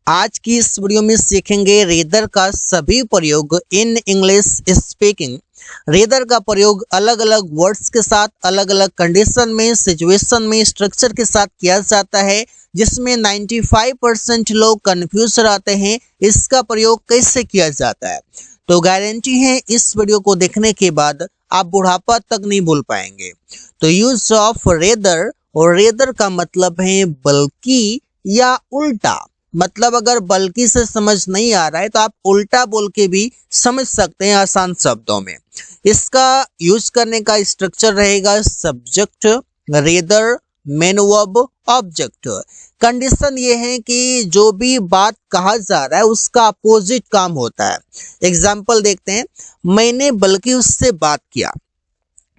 आज की इस वीडियो में सीखेंगे रेदर का सभी प्रयोग इन इंग्लिश स्पीकिंग। रेदर का प्रयोग अलग अलग वर्ड्स के साथ अलग अलग कंडीशन में, सिचुएशन में, स्ट्रक्चर के साथ किया जाता है, जिसमें 95% लोग कंफ्यूज रहते हैं इसका प्रयोग कैसे किया जाता है। तो गारंटी है इस वीडियो को देखने के बाद आप बुढ़ापा तक नहीं भूल पाएंगे। तो यूज ऑफ रेदर, और रेदर का मतलब है बल्कि या उल्टा। मतलब अगर बल्कि से समझ नहीं आ रहा है तो आप उल्टा बोल के भी समझ सकते हैं आसान शब्दों में। इसका यूज करने का स्ट्रक्चर रहेगा subject, rather, main verb, object. Condition ये है कि जो भी बात कहा जा रहा है उसका अपोजिट काम होता है। एग्जाम्पल देखते हैं। मैंने बल्कि उससे बात किया।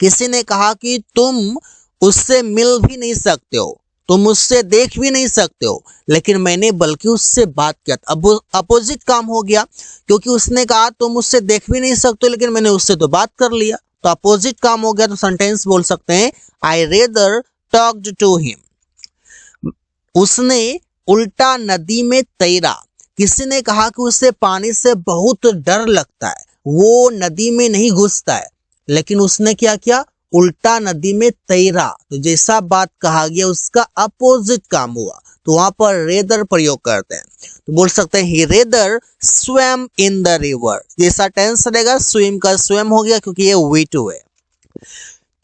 किसी ने कहा कि तुम उससे मिल भी नहीं सकते हो, तुम उससे देख भी नहीं सकते हो, लेकिन मैंने बल्कि उससे बात किया। अब अपोजिट काम हो गया, क्योंकि उसने कहा तुम उससे देख भी नहीं सकते, लेकिन मैंने उससे तो बात कर लिया, तो अपोजिट काम हो गया। तो सेंटेंस बोल सकते हैं I rather talked to him. उसने उल्टा नदी में तैरा। किसी ने कहा कि उसे पानी से बहुत डर लगता है, वो नदी में नहीं घुसता है, लेकिन उसने क्या किया, उल्टा नदी में तैरा। तो जैसा बात कहा गया उसका अपोजिट काम हुआ, तो वहां पर रेदर प्रयोग करते हैं। तो बोल सकते हैं he rather swim in the river. जैसा टेंस रहेगा स्विम का स्विम हो गया, क्योंकि ये V2 है।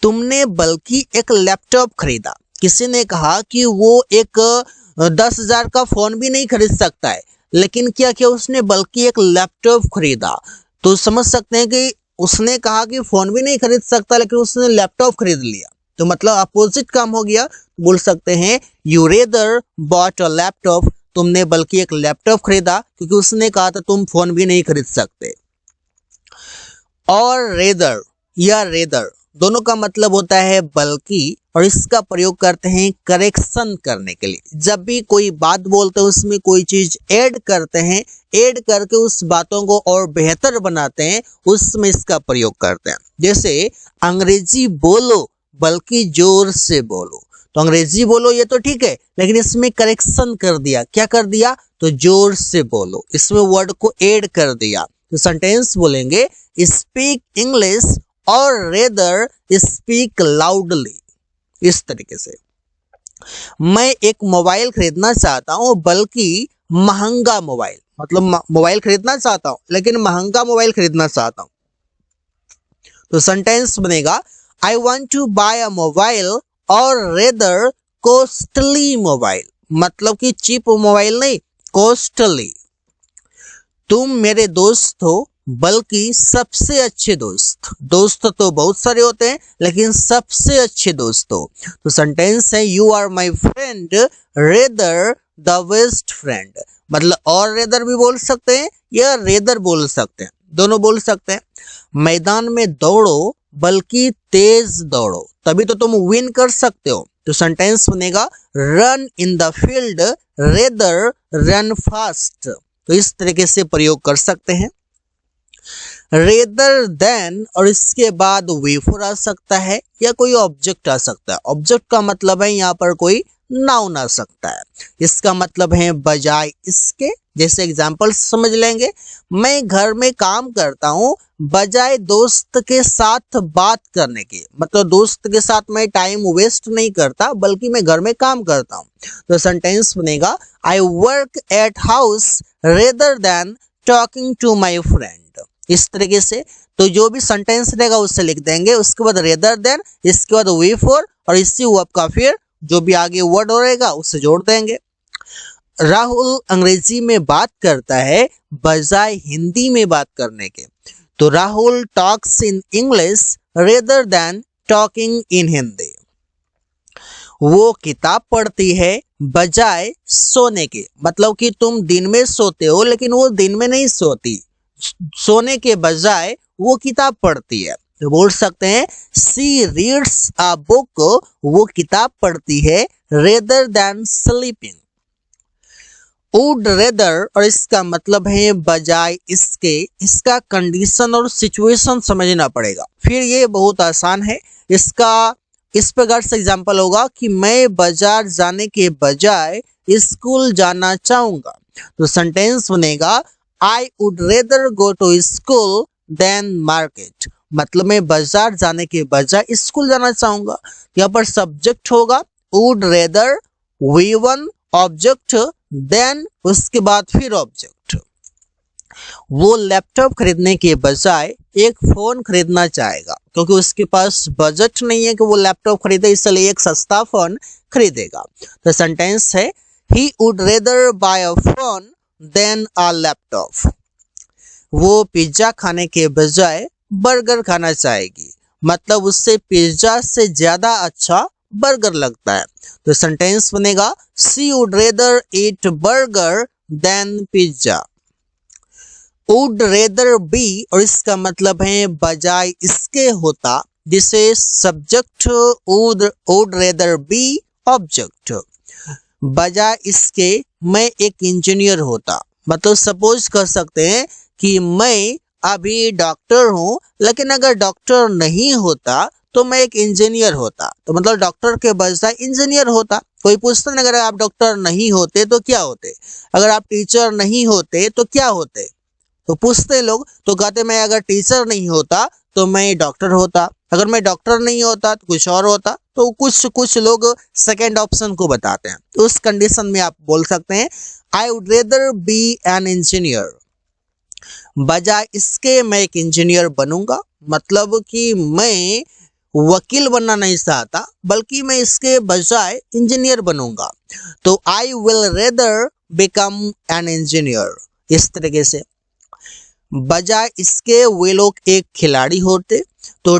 तुमने बल्कि एक लैपटॉप खरीदा। किसी ने कहा कि वो एक 10,000 का फोन भी नहीं खरीद सकता है, लेकिन क्या किया उसने, बल्कि एक लैपटॉप खरीदा। तो समझ सकते हैं कि उसने कहा कि फोन भी नहीं खरीद सकता, लेकिन उसने लैपटॉप खरीद लिया, तो मतलब अपोजिट काम हो गया। बोल सकते हैं you rather bought a laptop. तुमने बल्कि एक लैपटॉप खरीदा, क्योंकि उसने कहा था तुम फोन भी नहीं खरीद सकते। और रेदर या रेदर दोनों का मतलब होता है बल्कि, और इसका प्रयोग करते हैं करेक्शन करने के लिए। जब भी कोई बात बोलते हैं उसमें कोई चीज ऐड करते हैं, ऐड करके उस बातों को और बेहतर बनाते हैं, उसमें इसका प्रयोग करते हैं। जैसे अंग्रेजी बोलो बल्कि जोर से बोलो। तो अंग्रेजी बोलो ये तो ठीक है, लेकिन इसमें करेक्शन कर दिया। क्या कर दिया, तो जोर से बोलो, इसमें वर्ड को ऐड कर दिया। तो सेंटेंस बोलेंगे स्पीक इंग्लिश और रेदर स्पीक लाउडली। इस तरीके से मैं एक मोबाइल खरीदना चाहता हूं, बल्कि महंगा मोबाइल, मतलब मोबाइल खरीदना चाहता हूं लेकिन महंगा मोबाइल खरीदना चाहता हूं। तो सेंटेंस बनेगा I want to buy a mobile और रेदर कॉस्टली मोबाइल। मतलब कि चीप मोबाइल नहीं, कॉस्टली। तुम मेरे दोस्त हो बल्कि सबसे अच्छे दोस्त। दोस्त तो बहुत सारे होते हैं, लेकिन सबसे अच्छे दोस्त हो। तो सेंटेंस है you are my friend rather the best friend. मतलब और रेदर भी बोल सकते हैं या रेदर बोल सकते हैं, दोनों बोल सकते हैं। मैदान में दौड़ो बल्कि तेज दौड़ो, तभी तो तुम विन कर सकते हो। तो सेंटेंस बनेगा run in the field rather run fast. तो इस तरीके से प्रयोग कर सकते हैं। रेदर देन, और इसके बाद V4 आ सकता है या कोई ऑब्जेक्ट आ सकता है। ऑब्जेक्ट का मतलब है यहाँ पर कोई नाउन आ सकता है। इसका मतलब है बजाय इसके। जैसे एग्जांपल समझ लेंगे, मैं घर में काम करता हूँ बजाय दोस्त के साथ बात करने के। मतलब दोस्त के साथ मैं टाइम वेस्ट नहीं करता, बल्कि मैं घर में काम करता हूँ। तो सेंटेंस बनेगा I work at house rather than talking to my friend. इस तरीके से तो जो भी सेंटेंस रहेगा उससे लिख देंगे, उसके बाद रेदर देन, इसके बाद V4, और इसी वर्ब का फिर जो भी आगे वर्ड रहेगा उससे जोड़ देंगे। राहुल अंग्रेजी में बात करता है बजाय हिंदी में बात करने के। तो Rahul talks in English rather than talking in Hindi. वो किताब पढ़ती है बजाय सोने के। मतलब कि तुम दिन में सोते हो, लेकिन वो दिन में नहीं सोती, सोने के बजाय वो किताब पढ़ती है। तो बोल सकते हैं सी रीड्स अ बुक। वो किताब पढ़ती है rather than sleeping. Would rather, और इसका मतलब है बजाय इसके। इसका कंडीशन और सिचुएशन समझना पड़ेगा, फिर ये बहुत आसान है। इसका इस प्रकार से एग्जाम्पल होगा कि मैं बाजार जाने के बजाय स्कूल जाना चाहूंगा। तो सेंटेंस बनेगा I would rather go to school than market. मतलब मैं बाजार जाने के बजाय स्कूल जाना चाहूंगा। यहाँ पर सब्जेक्ट होगा would rather, V1 object, then उसके बाद फिर ऑब्जेक्ट। वो लैपटॉप खरीदने के बजाय एक फोन खरीदना चाहेगा क्योंकि उसके पास बजट नहीं है कि वो लैपटॉप खरीदे, इसलिए एक सस्ता फोन खरीदेगा। तो सेंटेंस है he would rather buy a phone than a laptop. वो पिज्जा खाने के बजाय बर्गर खाना चाहेगी। मतलब उससे पिज्जा से ज्यादा अच्छा बर्गर लगता है। तो सेंटेंस बनेगा she would rather eat burger than pizza. Would rather be और इसका मतलब है बजाय इसके होता, जिसे subject would rather be object. बजाय इसके मैं एक इंजीनियर होता। मतलब सपोज कर सकते हैं कि मैं अभी डॉक्टर हूं, लेकिन अगर डॉक्टर नहीं होता तो मैं एक इंजीनियर होता। तो मतलब डॉक्टर के बजाय इंजीनियर होता। कोई पूछता है अगर आप डॉक्टर नहीं होते तो क्या होते, अगर आप टीचर नहीं होते तो क्या होते, तो पूछते लोग, तो कहते मैं अगर टीचर नहीं होता तो मैं डॉक्टर होता, अगर मैं डॉक्टर नहीं होता तो कुछ और होता। तो कुछ लोग सेकेंड ऑप्शन को बताते हैं। तो उस कंडीशन में आप बोल सकते हैं आई would rather B an engineer. बजाय इसके मैं एक इंजीनियर बनूंगा। मतलब कि मैं वकील बनना नहीं चाहता, बल्कि मैं इसके बजाय इंजीनियर बनूंगा। तो I will rather become an engineer. इस तरीके से बजाय इसके वे लोग एक खिलाड़ी होते, तो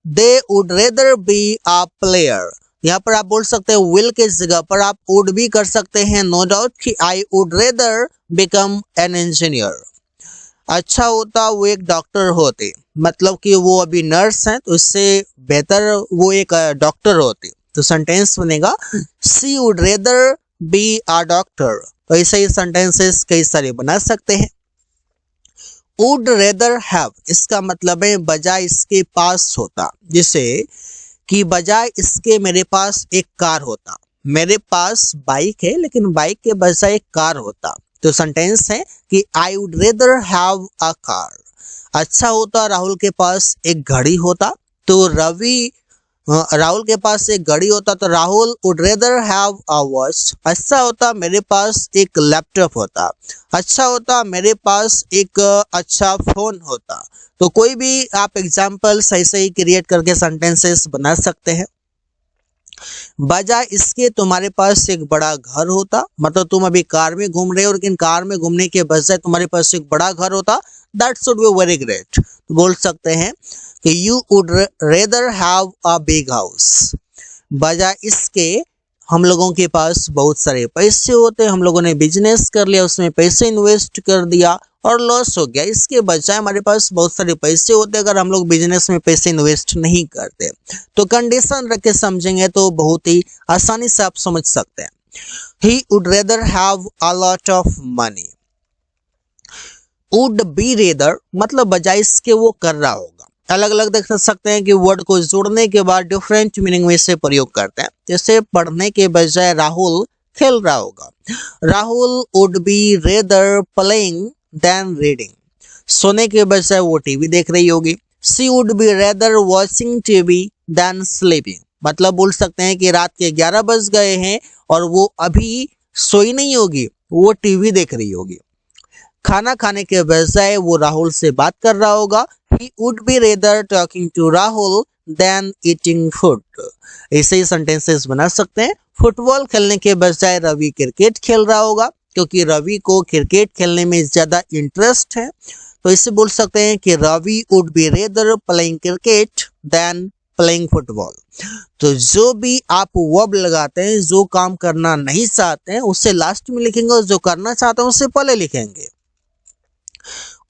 they would rather be a player. यहाँ पर आप बोल सकते हैं विल के जगह पर आप वुड भी कर सकते हैं, नो डाउट, कि आई would rather become an engineer. अच्छा होता वो एक डॉक्टर होते। मतलब कि वो अभी नर्स हैं तो इससे बेहतर वो एक डॉक्टर होते। तो सेंटेंस बनेगा she would rather be a doctor. तो ऐसे ही सेंटेंसेस कई सारे बना सकते हैं। वुड रेदर हैव, इसका मतलब है बजाय इसके पास होता, जिसे कि बजाय इसके मेरे पास एक कार होता। मेरे पास बाइक है लेकिन बाइक के बजाय एक कार होता। तो सेंटेंस है कि आई would rather have a car. अच्छा होता राहुल के पास एक घड़ी होता। तो राहुल के पास एक घड़ी होता तो Rahul would rather have a watch. अच्छा होता मेरे पास एक लैपटॉप होता। अच्छा होता मेरे पास एक अच्छा फोन होता। तो कोई भी आप एग्जाम्पल सही सही क्रिएट करके सेंटेंसेस बना सकते हैं। बजाय इसके तुम्हारे पास एक बड़ा घर होता। मतलब तुम अभी कार में घूम रहे हो, लेकिन कार में घूमने के बजाय तुम्हारे पास एक बड़ा घर होता। That should be very great. बोल सकते हैं कि you would rather have a big house. बजाय इसके हम लोगों के पास बहुत सारे पैसे होते, हम लोगों ने बिजनेस कर लिया, उसमें पैसे इन्वेस्ट कर दिया और लॉस हो गया। इसके बजाय हमारे पास बहुत सारे पैसे होते अगर हम लोग बिजनेस में पैसे इन्वेस्ट नहीं करते। तो कंडीशन रख के समझेंगे तो बहुत ही आसानी से आप समझ सकते हैं। ही would rather have a lot of money. Would be rather मतलब बजाय इसके वो कर रहा होगा। अलग अलग देख सकते हैं कि वर्ड को जोड़ने के बाद डिफरेंट मीनिंग में इसे प्रयोग करते हैं। जैसे पढ़ने के बजाय राहुल खेल रहा होगा। Rahul would be rather playing than reading. सोने के बजाय वो टीवी देख रही होगी। She would be rather watching TV than sleeping. मतलब बोल सकते हैं कि रात के 11 बज गए हैं और वो अभी सोई नहीं होगी, वो टीवी देख रही होगी। खाना खाने के बजाय वो राहुल से बात कर रहा होगा। He would be rather talking to Rahul than eating food। ऐसे ही सेंटेंसेस बना सकते हैं। फुटबॉल खेलने के बजाय रवि क्रिकेट खेल रहा होगा, क्योंकि रवि को क्रिकेट खेलने में ज्यादा इंटरेस्ट है। तो इसे बोल सकते हैं कि Ravi would be rather playing cricket than playing football. तो जो भी आप वर्ब लगाते हैं, जो काम करना नहीं चाहते हैं उसे लास्ट में लिखेंगे और जो करना चाहते हैं उसे पहले लिखेंगे।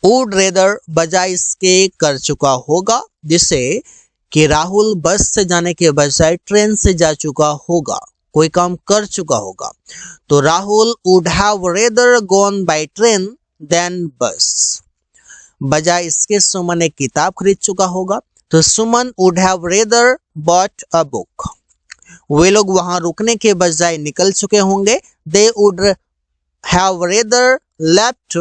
वुड रेदर बजाय इसके कर चुका होगा, जिसे कि राहुल बस से जाने के बजाय ट्रेन से जा चुका होगा, कोई काम कर चुका होगा। तो Rahul would have rather gone by train than bus. बजाय इसके सुमन एक किताब खरीद चुका होगा। तो Suman would have rather bought a book. वे लोग वहां रुकने के बजाय निकल चुके होंगे। They would have rather left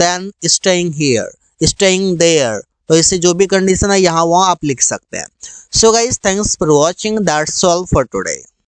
than staying here, staying there। तो इससे जो भी कंडीशन है यहाँ वहाँ आप लिख सकते हैं। So guys thanks for watching, that's all for today.